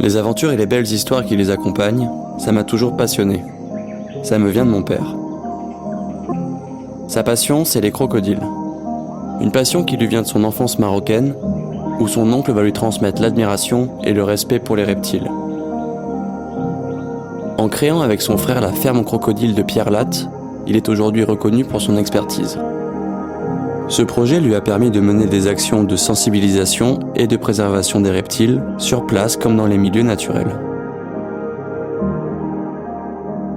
Les aventures et les belles histoires qui les accompagnent, ça m'a toujours passionné. Ça me vient de mon père. Sa passion, c'est les crocodiles. Une passion qui lui vient de son enfance marocaine, où son oncle va lui transmettre l'admiration et le respect pour les reptiles. En créant avec son frère la ferme aux crocodiles de Pierre-Latte, il est aujourd'hui reconnu pour son expertise. Ce projet lui a permis de mener des actions de sensibilisation et de préservation des reptiles, sur place comme dans les milieux naturels.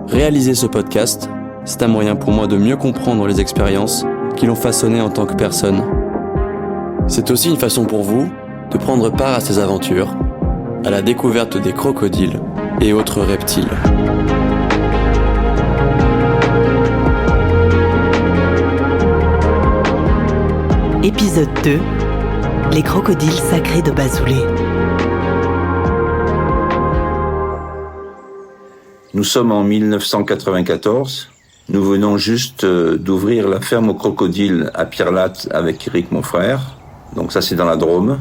Réaliser ce podcast, c'est un moyen pour moi de mieux comprendre les expériences qui l'ont façonné en tant que personne. C'est aussi une façon pour vous de prendre part à ces aventures, à la découverte des crocodiles et autres reptiles. Épisode 2. Les crocodiles sacrés de Bazoulé. Nous sommes en 1994. Nous venons juste d'ouvrir la ferme aux crocodiles à Pierre-Latte avec Eric, mon frère. Donc ça, c'est dans la Drôme.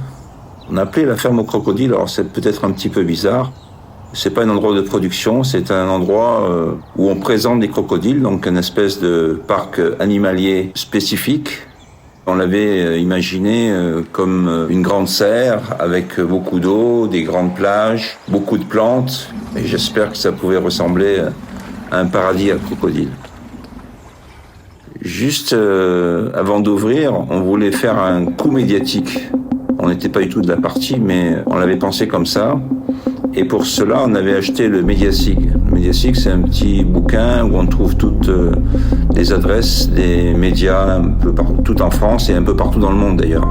On a appelé la ferme aux crocodiles, alors c'est peut-être un petit peu bizarre. C'est pas un endroit de production, c'est un endroit où on présente des crocodiles, donc une espèce de parc animalier spécifique. On l'avait imaginé comme une grande serre avec beaucoup d'eau, des grandes plages, beaucoup de plantes. Et j'espère que ça pouvait ressembler à un paradis à crocodiles. Juste avant d'ouvrir, on voulait faire un coup médiatique. On n'était pas du tout de la partie, mais on l'avait pensé comme ça. Et pour cela, on avait acheté le Mediasig. Le Mediasig, c'est un petit bouquin où on trouve toutes les adresses des médias un peu partout en France et un peu partout dans le monde d'ailleurs.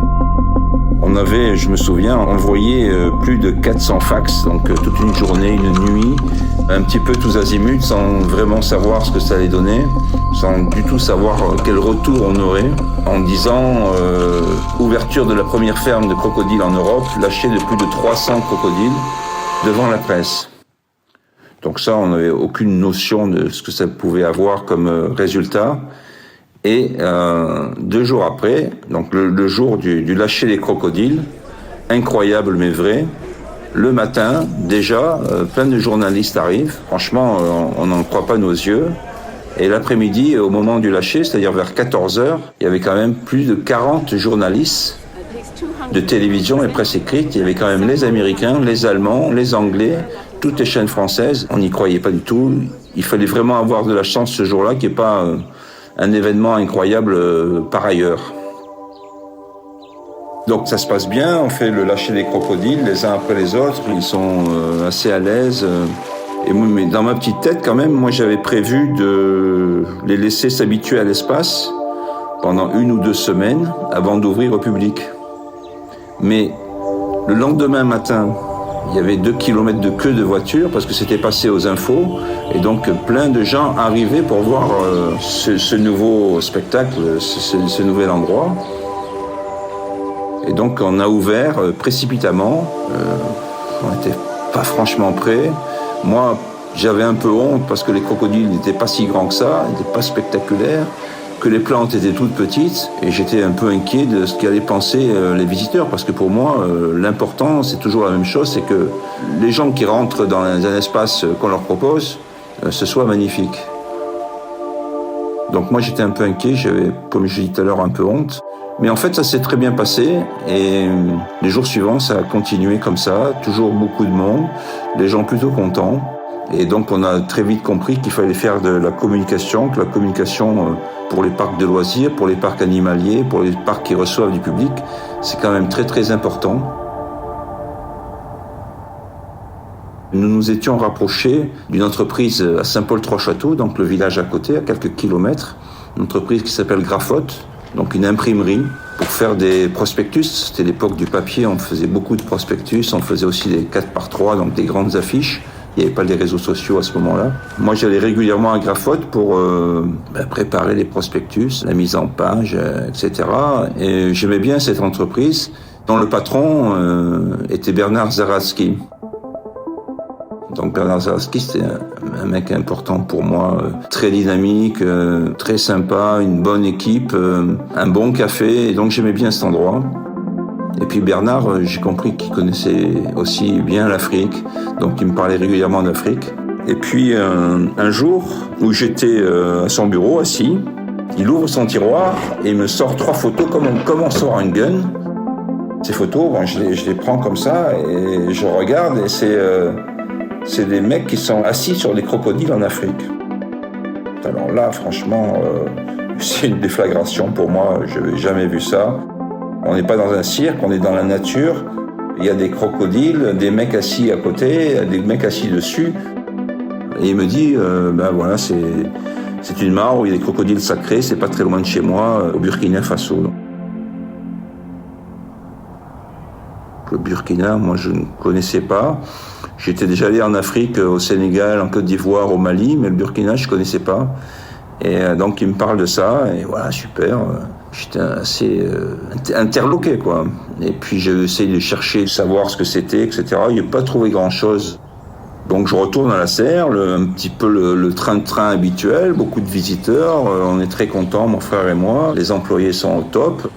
On avait, je me souviens, envoyé plus de 400 fax, donc toute une journée, une nuit, un petit peu tous azimuts, sans vraiment savoir ce que ça allait donner, sans du tout savoir quel retour on aurait, en disant ouverture de la première ferme de crocodiles en Europe, lâcher de plus de 300 crocodiles devant la presse. Donc ça, on n'avait aucune notion de ce que ça pouvait avoir comme résultat. Et 2 jours après, donc le jour du lâcher des crocodiles, incroyable mais vrai, le matin, déjà, plein de journalistes arrivent. Franchement, on n'en croit pas nos yeux. Et l'après-midi, au moment du lâcher, c'est-à-dire vers 14h, il y avait quand même plus de 40 journalistes de télévision et presse écrite. Il y avait quand même les Américains, les Allemands, les Anglais, toutes les chaînes françaises. On n'y croyait pas du tout. Il fallait vraiment avoir de la chance ce jour-là, qu'il n'y ait pas un événement incroyable par ailleurs. Donc ça se passe bien, on fait le lâcher des crocodiles les uns après les autres. Ils sont assez à l'aise. Et moi, mais dans ma petite tête, quand même, moi j'avais prévu de les laisser s'habituer à l'espace pendant 1 ou 2 semaines avant d'ouvrir au public. Mais le lendemain matin, il y avait 2 kilomètres de queue de voitures parce que c'était passé aux infos. Et donc plein de gens arrivaient pour voir ce nouveau spectacle, ce nouvel endroit. Et donc on a ouvert précipitamment. On n'était pas franchement prêts. Moi, j'avais un peu honte parce que les crocodiles n'étaient pas si grands que ça, n'étaient pas spectaculaires, que les plantes étaient toutes petites, et j'étais un peu inquiet de ce qu'allaient penser les visiteurs, parce que pour moi, l'important, c'est toujours la même chose, c'est que les gens qui rentrent dans un espace qu'on leur propose, ce soit magnifique. Donc moi, j'étais un peu inquiet, j'avais, comme je l'ai dit tout à l'heure, un peu honte. Mais en fait, ça s'est très bien passé, et les jours suivants, ça a continué comme ça, toujours beaucoup de monde, des gens plutôt contents. Et donc on a très vite compris qu'il fallait faire de la communication, que la communication pour les parcs de loisirs, pour les parcs animaliers, pour les parcs qui reçoivent du public, c'est quand même très très important. Nous nous étions rapprochés d'une entreprise à Saint-Paul-Trois-Châteaux, donc le village à côté, à quelques kilomètres, une entreprise qui s'appelle Graphote, donc une imprimerie pour faire des prospectus. C'était l'époque du papier, on faisait beaucoup de prospectus, on faisait aussi des 4x3, donc des grandes affiches. Il n'y avait pas les réseaux sociaux à ce moment-là. Moi, j'allais régulièrement à Graphote pour préparer les prospectus, la mise en page, etc. Et j'aimais bien cette entreprise, dont le patron était Bernard Zaratsky. Donc Bernard Zaratsky, c'était un mec important pour moi, très dynamique, très sympa, une bonne équipe, un bon café, et donc j'aimais bien cet endroit. Et puis Bernard, j'ai compris qu'il connaissait aussi bien l'Afrique, donc il me parlait régulièrement d'Afrique. Et puis un jour où j'étais à son bureau assis, il ouvre son tiroir et il me sort 3 photos comme on sort un gun. Ces photos, bon, je les prends comme ça et je regarde et c'est des mecs qui sont assis sur des crocodiles en Afrique. Alors là, franchement, c'est une déflagration pour moi. Je n'avais jamais vu ça. On n'est pas dans un cirque, on est dans la nature. Il y a des crocodiles, des mecs assis à côté, des mecs assis dessus. Et il me dit, ben voilà, c'est une mare où il y a des crocodiles sacrés, c'est pas très loin de chez moi, au Burkina Faso. Le Burkina, moi je ne connaissais pas. J'étais déjà allé en Afrique, au Sénégal, en Côte d'Ivoire, au Mali, mais le Burkina je connaissais pas. Et donc il me parle de ça, et voilà, super. J'étais assez interloqué, quoi. Et puis j'ai essayé de chercher, de savoir ce que c'était, etc. Il n'y a pas trouvé grand-chose. Donc je retourne à la serre, un petit peu le train-train habituel, beaucoup de visiteurs, on est très contents, mon frère et moi, les employés sont au top.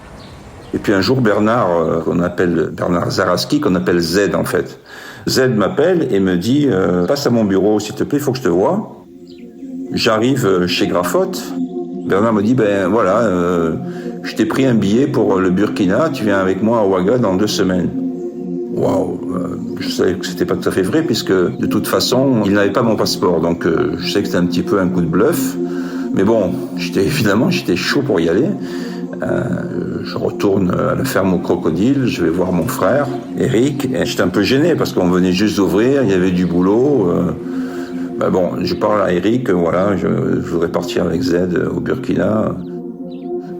Et puis un jour Bernard, qu'on appelle Bernard Zaraski, qu'on appelle Z en fait. Z m'appelle et me dit « Passe à mon bureau s'il te plaît, il faut que je te voie ». J'arrive chez Graffotte, Bernard me dit « Ben voilà, je t'ai pris un billet pour le Burkina, tu viens avec moi à Ouaga dans 2 semaines ». Waouh, je savais que c'était pas tout à fait vrai puisque de toute façon il n'avait pas mon passeport, donc je sais que c'était un petit peu un coup de bluff, mais bon, j'étais chaud pour y aller. Je retourne à la ferme aux crocodiles, je vais voir mon frère Eric, et j'étais un peu gêné parce qu'on venait juste d'ouvrir, il y avait du boulot. Bon, je parle à Eric, voilà, je voudrais partir avec Z au Burkina,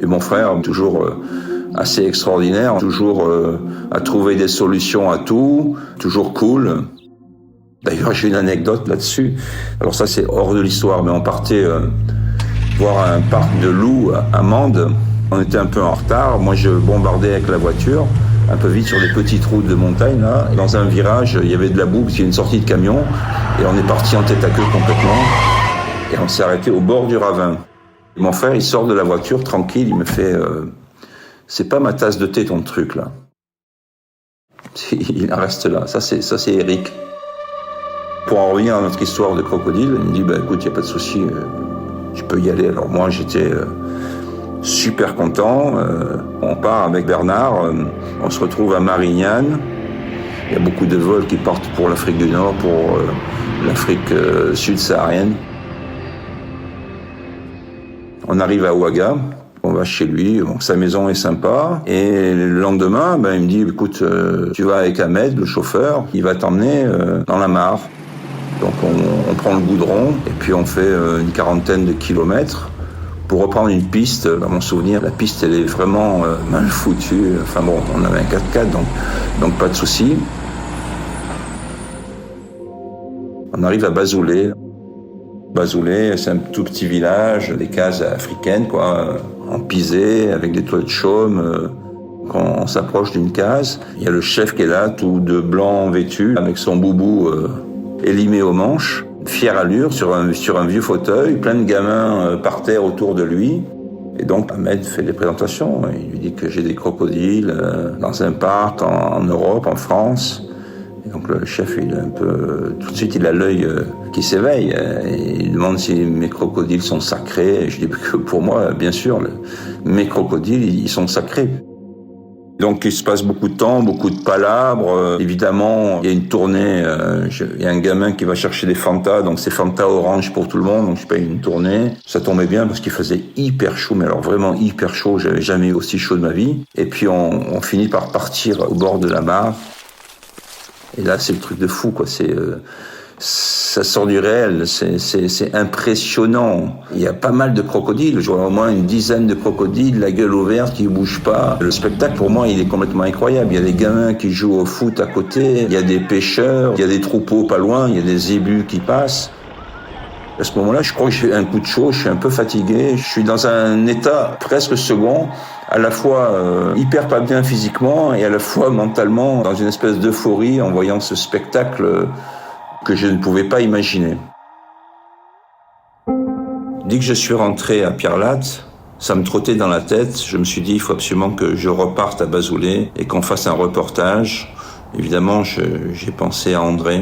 et mon frère toujours assez extraordinaire, toujours à trouver des solutions à tout, toujours cool. D'ailleurs, j'ai une anecdote là-dessus. Alors ça, c'est hors de l'histoire, mais on partait voir un parc de loups à Mende. On était un peu en retard. Moi, je bombardais avec la voiture, un peu vite sur des petites routes de montagne, là. Et dans un virage, il y avait de la boue, parce qu'il y a une sortie de camion. Et on est parti en tête à queue complètement. Et on s'est arrêté au bord du ravin. Et mon frère, il sort de la voiture, tranquille, il me fait... c'est pas ma tasse de thé, ton truc, là. Il en reste là. Ça, c'est Eric. Pour en revenir à notre histoire de crocodile, il me dit, écoute, il n'y a pas de souci, tu peux y aller. Alors moi, j'étais super content. On part avec Bernard, on se retrouve à Marignane. Il y a beaucoup de vols qui partent pour l'Afrique du Nord, pour l'Afrique sud-saharienne. On arrive à Ouaga. On va chez lui, donc sa maison est sympa. Et le lendemain, il me dit, écoute, tu vas avec Ahmed, le chauffeur, il va t'emmener dans la mare. Donc on prend le goudron et puis on fait une 40aine de kilomètres pour reprendre une piste. Dans mon souvenir, la piste elle est vraiment mal foutue. Enfin bon, on avait un 4x4, donc pas de souci. On arrive à Bazoulé. Bazoulé, c'est un tout petit village, des cases africaines, quoi, en pisé, avec des toits de chaume. Quand on s'approche d'une case, il y a le chef qui est là, tout de blanc vêtu, avec son boubou élimé aux manches, fière allure, sur un vieux fauteuil, plein de gamins par terre autour de lui. Et donc Ahmed fait des présentations. Il lui dit que j'ai des crocodiles dans un parc en Europe, en France. Et donc le chef, il est un peu... Tout de suite, il a l'œil qui s'éveille. Et il demande si mes crocodiles sont sacrés. Et je dis que pour moi, bien sûr, mes crocodiles, ils sont sacrés. Donc il se passe beaucoup de temps, beaucoup de palabres. Évidemment, il y a une tournée. Il y a un gamin qui va chercher des Fanta. Donc c'est Fanta orange pour tout le monde. Donc je paye une tournée. Ça tombait bien parce qu'il faisait hyper chaud. Mais alors vraiment hyper chaud. J'avais jamais eu aussi chaud de ma vie. Et puis on finit par partir au bord de la mare. Et là, c'est le truc de fou, quoi. Ça sort du réel. C'est impressionnant. Il y a pas mal de crocodiles. Je vois au moins une dizaine de crocodiles, la gueule ouverte, qui bougent pas. Le spectacle, pour moi, il est complètement incroyable. Il y a des gamins qui jouent au foot à côté. Il y a des pêcheurs. Il y a des troupeaux pas loin. Il y a des zébus qui passent. À ce moment-là, je crois que j'ai un coup de chaud. Je suis un peu fatigué. Je suis dans un état presque second. À la fois hyper pas bien physiquement et à la fois mentalement dans une espèce d'euphorie en voyant ce spectacle que je ne pouvais pas imaginer. Dès que je suis rentré à Pierre Latte, Ça me trottait dans la tête. Je me suis dit, il faut absolument que je reparte à Bazoulet et qu'on fasse un reportage. Évidemment, j'ai pensé à André.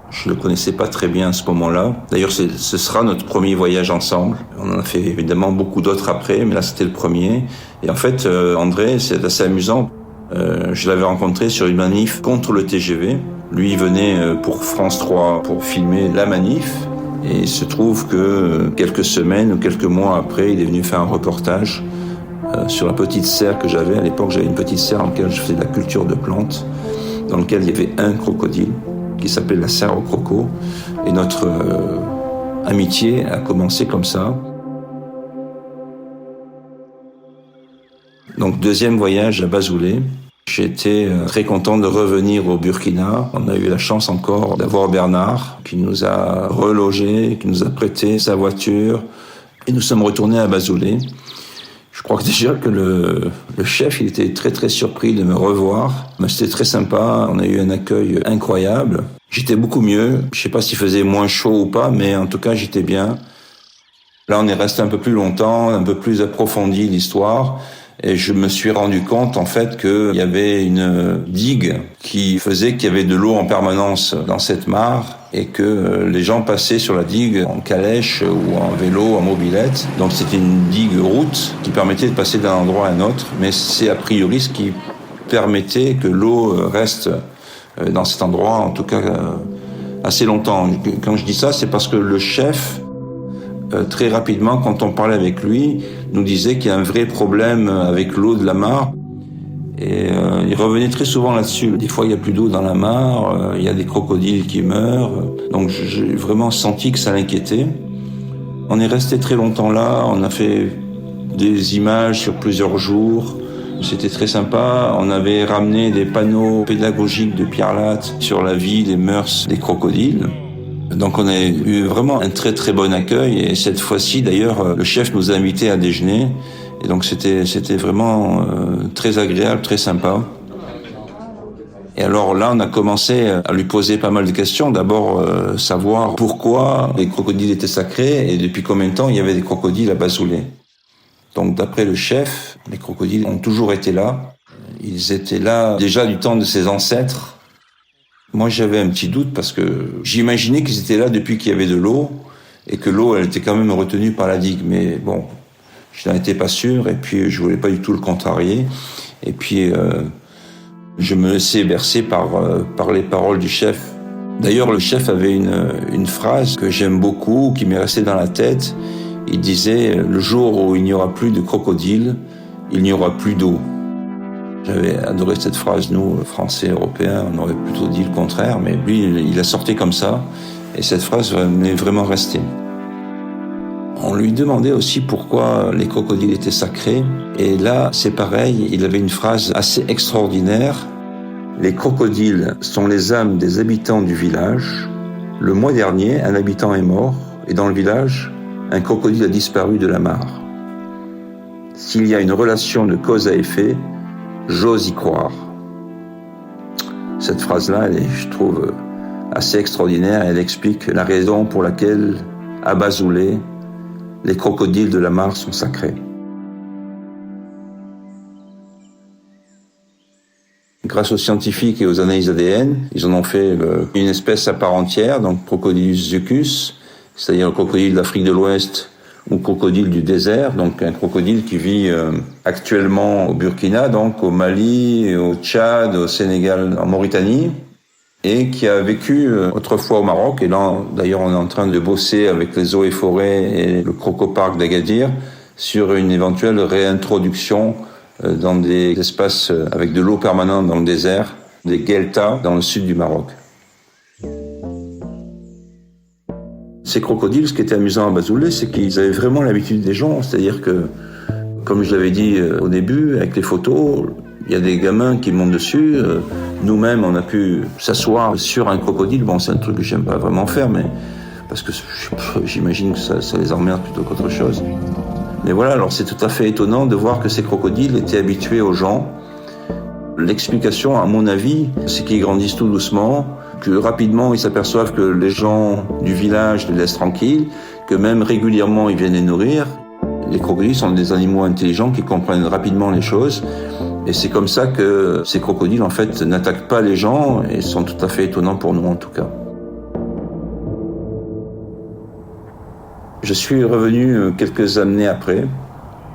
Je le connaissais pas très bien à ce moment-là. D'ailleurs, ce sera notre premier voyage ensemble. On en a fait évidemment beaucoup d'autres après, mais là, c'était le premier. Et en fait, André, c'est assez amusant. Je l'avais rencontré sur une manif contre le TGV. Lui, il venait pour France 3 pour filmer la manif. Et il se trouve que quelques semaines ou quelques mois après, il est venu faire un reportage sur la petite serre que j'avais. À l'époque, j'avais une petite serre dans laquelle je faisais de la culture de plantes, dans laquelle il y avait un crocodile qui s'appelait la serre au croco. Et notre amitié a commencé comme ça. Donc, deuxième voyage à Bazoulet. J'étais très content de revenir au Burkina. On a eu la chance encore d'avoir Bernard qui nous a relogés, qui nous a prêté sa voiture. Et nous sommes retournés à Bazoulet. Je crois que déjà que le chef, il était très très surpris de me revoir. Mais c'était très sympa, on a eu un accueil incroyable. J'étais beaucoup mieux. Je sais pas s'il faisait moins chaud ou pas, mais en tout cas j'étais bien. Là on est resté un peu plus longtemps, un peu plus approfondi l'histoire. Et je me suis rendu compte, en fait, qu'il y avait une digue qui faisait qu'il y avait de l'eau en permanence dans cette mare et que les gens passaient sur la digue en calèche ou en vélo, en mobilette. Donc c'était une digue route qui permettait de passer d'un endroit à un autre, mais c'est a priori ce qui permettait que l'eau reste dans cet endroit, en tout cas assez longtemps. Quand je dis ça, c'est parce que le chef, très rapidement, quand on parlait avec lui, nous disait qu'il y a un vrai problème avec l'eau de la mare. Et il revenait très souvent là-dessus. Des fois, il n'y a plus d'eau dans la mare, il y a des crocodiles qui meurent. Donc j'ai vraiment senti que ça l'inquiétait. On est resté très longtemps là, on a fait des images sur plusieurs jours. C'était très sympa. On avait ramené des panneaux pédagogiques de Pierre Latte sur la vie, les mœurs des crocodiles. Donc on a eu vraiment un très très bon accueil et cette fois-ci d'ailleurs le chef nous a invités à déjeuner et donc c'était vraiment très agréable, très sympa. Et alors là on a commencé à lui poser pas mal de questions. D'abord savoir pourquoi les crocodiles étaient sacrés et depuis combien de temps il y avait des crocodiles à Bazoulet. Donc d'après le chef, les crocodiles ont toujours été là. Ils étaient là déjà du temps de ses ancêtres. Moi, j'avais un petit doute parce que j'imaginais qu'ils étaient là depuis qu'il y avait de l'eau et que l'eau, elle était quand même retenue par la digue. Mais bon, je n'en étais pas sûr et puis je voulais pas du tout le contrarier. Et puis, je me laissais bercer par les paroles du chef. D'ailleurs, le chef avait une phrase que j'aime beaucoup, qui m'est restée dans la tête. Il disait « Le jour où il n'y aura plus de crocodiles, il n'y aura plus d'eau ». J'avais adoré cette phrase. Nous, Français, Européens, on aurait plutôt dit le contraire, mais lui, il a sorti comme ça, et cette phrase m'est vraiment restée. On lui demandait aussi pourquoi les crocodiles étaient sacrés, et là, c'est pareil, il avait une phrase assez extraordinaire. Les crocodiles sont les âmes des habitants du village. Le mois dernier, un habitant est mort, et dans le village, un crocodile a disparu de la mare. S'il y a une relation de cause à effet, j'ose y croire. Cette phrase-là, elle est, je trouve, assez extraordinaire. Elle explique la raison pour laquelle, à Bazoulet, les crocodiles de la mare sont sacrés. Grâce aux scientifiques et aux analyses ADN, ils en ont fait une espèce à part entière, donc Crocodylus zucus, c'est-à-dire le crocodile d'Afrique de l'Ouest ou crocodile du désert, donc un crocodile qui vit actuellement au Burkina, donc au Mali, au Tchad, au Sénégal, en Mauritanie, et qui a vécu autrefois au Maroc. Et là, d'ailleurs, on est en train de bosser avec les eaux et forêts et le Crocoparc d'Agadir sur une éventuelle réintroduction dans des espaces avec de l'eau permanente dans le désert, des gueltas dans le sud du Maroc. Ces crocodiles, ce qui était amusant à Bazoulet, c'est qu'ils avaient vraiment l'habitude des gens. C'est-à-dire que, comme je l'avais dit au début, avec les photos, il y a des gamins qui montent dessus. Nous-mêmes, on a pu s'asseoir sur un crocodile. Bon, c'est un truc que j'aime pas vraiment faire, mais parce que j'imagine que ça les emmerde plutôt qu'autre chose. Mais voilà, alors c'est tout à fait étonnant de voir que ces crocodiles étaient habitués aux gens. L'explication, à mon avis, c'est qu'ils grandissent tout doucement, que rapidement ils s'aperçoivent que les gens du village les laissent tranquilles, que même régulièrement ils viennent les nourrir. Les crocodiles sont des animaux intelligents qui comprennent rapidement les choses. Et c'est comme ça que ces crocodiles, en fait, n'attaquent pas les gens et sont tout à fait étonnants pour nous, en tout cas. Je suis revenu quelques années après,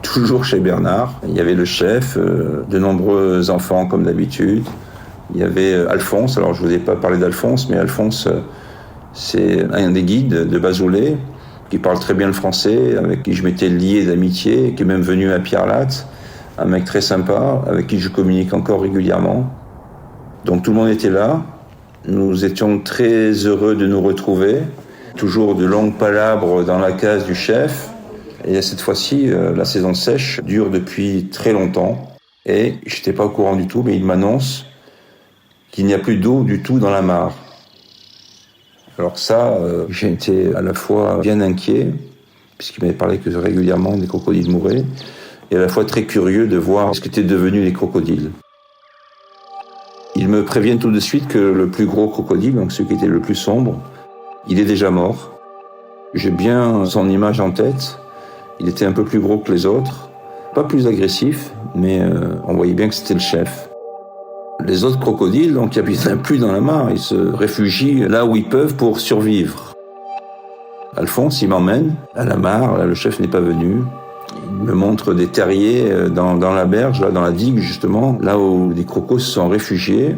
toujours chez Bernard. Il y avait le chef, de nombreux enfants comme d'habitude. Il y avait Alphonse. Alors je ne vous ai pas parlé d'Alphonse, mais Alphonse, c'est un des guides de Bazoulet qui parle très bien le français, avec qui je m'étais lié d'amitié, qui est même venu à Pierre-Latte, un mec très sympa, avec qui je communique encore régulièrement. Donc tout le monde était là. Nous étions très heureux de nous retrouver. Toujours de longues palabres dans la case du chef. Et cette fois-ci, la saison sèche dure depuis très longtemps. Et je n'étais pas au courant du tout, mais il m'annonce qu'il n'y a plus d'eau du tout dans la mare. Alors ça, j'ai été à la fois bien inquiet, puisqu'il m'avait parlé que régulièrement des crocodiles mouraient, et à la fois très curieux de voir ce qu'étaient devenus les crocodiles. Il me prévient tout de suite que le plus gros crocodile, donc celui qui était le plus sombre, il est déjà mort. J'ai bien son image en tête. Il était un peu plus gros que les autres. Pas plus agressif, mais on voyait bien que c'était le chef. Les autres crocodiles, donc, il n'y en a plus dans la mare. Ils se réfugient là où ils peuvent pour survivre. Alphonse, il m'emmène à la mare. Là, le chef n'est pas venu. Il me montre des terriers dans la berge, là, dans la digue, justement, là où les crocos se sont réfugiés.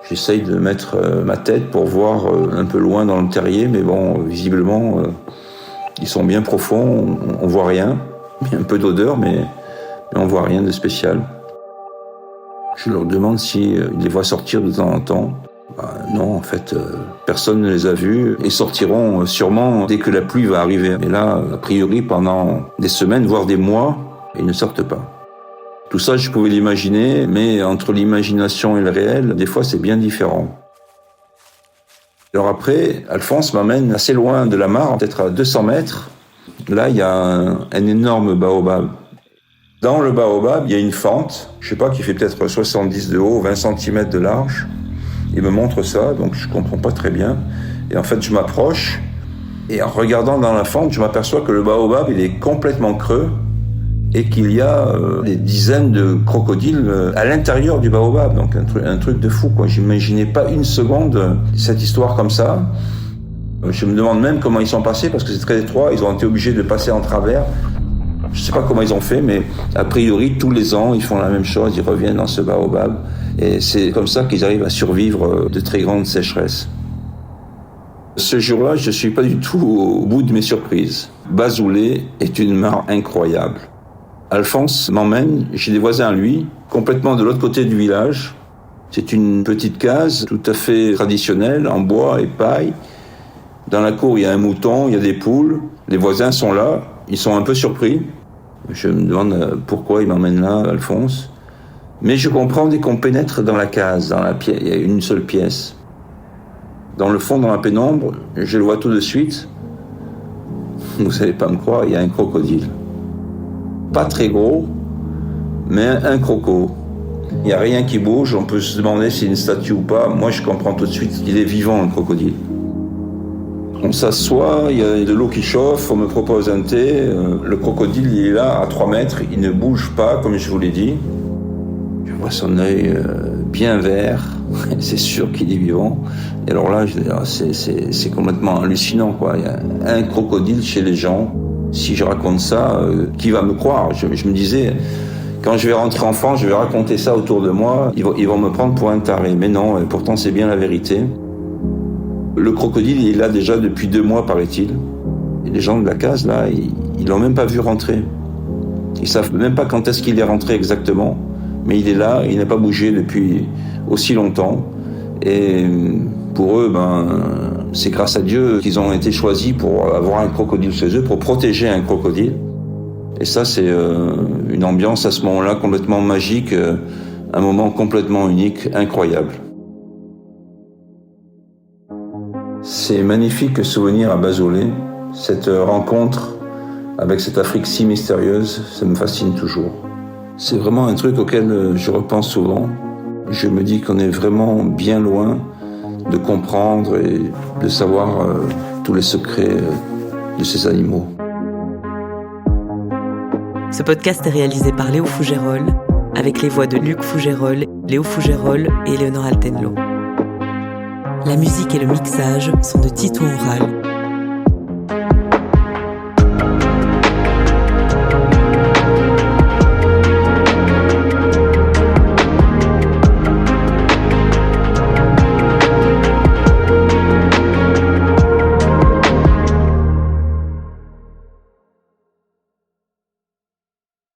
J'essaye de mettre ma tête pour voir un peu loin dans le terrier, mais bon, visiblement, ils sont bien profonds, on voit rien. Il y a un peu d'odeur, mais on voit rien de spécial. Je leur demande s'ils les voient sortir de temps en temps. Non, en fait, personne ne les a vus. Ils sortiront sûrement dès que la pluie va arriver. Mais là, a priori, pendant des semaines, voire des mois, ils ne sortent pas. Tout ça, je pouvais l'imaginer, mais entre l'imagination et le réel, des fois, c'est bien différent. Alors après, Alphonse m'amène assez loin de la mare, peut-être à 200 mètres. Là, il y a un énorme baobab. Dans le baobab, il y a une fente, je sais pas, qui fait peut-être 70 de haut, 20 cm de large. Il me montre ça, donc je comprends pas très bien. Et en fait, je m'approche, et en regardant dans la fente, je m'aperçois que le baobab, il est complètement creux, et qu'il y a des dizaines de crocodiles à l'intérieur du baobab. Donc un truc de fou, quoi. J'imaginais pas une seconde cette histoire comme ça. Je me demande même comment ils sont passés, parce que c'est très étroit, ils ont été obligés de passer en travers. Je sais pas comment ils ont fait, mais a priori, tous les ans, ils font la même chose, ils reviennent dans ce baobab. Et c'est comme ça qu'ils arrivent à survivre de très grandes sécheresses. Ce jour-là, je suis pas du tout au bout de mes surprises. Bazoulet est une mare incroyable. Alphonse m'emmène chez des voisins à lui, complètement de l'autre côté du village. C'est une petite case tout à fait traditionnelle, en bois et paille. Dans la cour, il y a un mouton, il y a des poules. Les voisins sont là, ils sont un peu surpris. Je me demande pourquoi il m'emmène là, Alphonse. Mais je comprends dès qu'on pénètre dans la case, dans la pièce. Il y a une seule pièce. Dans le fond, dans la pénombre, je le vois tout de suite. Vous n'allez pas me croire, il y a un crocodile. Pas très gros, mais un croco. Il n'y a rien qui bouge, on peut se demander si c'est une statue ou pas. Moi, je comprends tout de suite qu'il est vivant, un crocodile. On s'assoit, il y a de l'eau qui chauffe, on me propose un thé. Le crocodile, il est là, à 3 mètres, il ne bouge pas, comme je vous l'ai dit. Je vois son œil bien vert, c'est sûr qu'il est vivant. Et alors là, c'est complètement hallucinant, quoi. Il y a un crocodile chez les gens. Si je raconte ça, qui va me croire ? Je me disais, quand je vais rentrer en France, je vais raconter ça autour de moi, ils vont me prendre pour un taré. Mais non, et pourtant c'est bien la vérité. Le crocodile, il est là déjà depuis 2 mois, paraît-il. Et les gens de la case, là, ils l'ont même pas vu rentrer. Ils savent même pas quand est-ce qu'il est rentré exactement. Mais il est là, il n'a pas bougé depuis aussi longtemps. Et pour eux, c'est grâce à Dieu qu'ils ont été choisis pour avoir un crocodile chez eux, pour protéger un crocodile. Et ça, c'est une ambiance à ce moment-là complètement magique, un moment complètement unique, incroyable. Ces magnifiques souvenirs à Bazoulet, cette rencontre avec cette Afrique si mystérieuse, ça me fascine toujours. C'est vraiment un truc auquel je repense souvent. Je me dis qu'on est vraiment bien loin de comprendre et de savoir tous les secrets de ces animaux. Ce podcast est réalisé par Léo Fougérolles, avec les voix de Luc Fougérolles, Léo Fougérolles et Léonore Altenlo. La musique et le mixage sont de Tito Oral.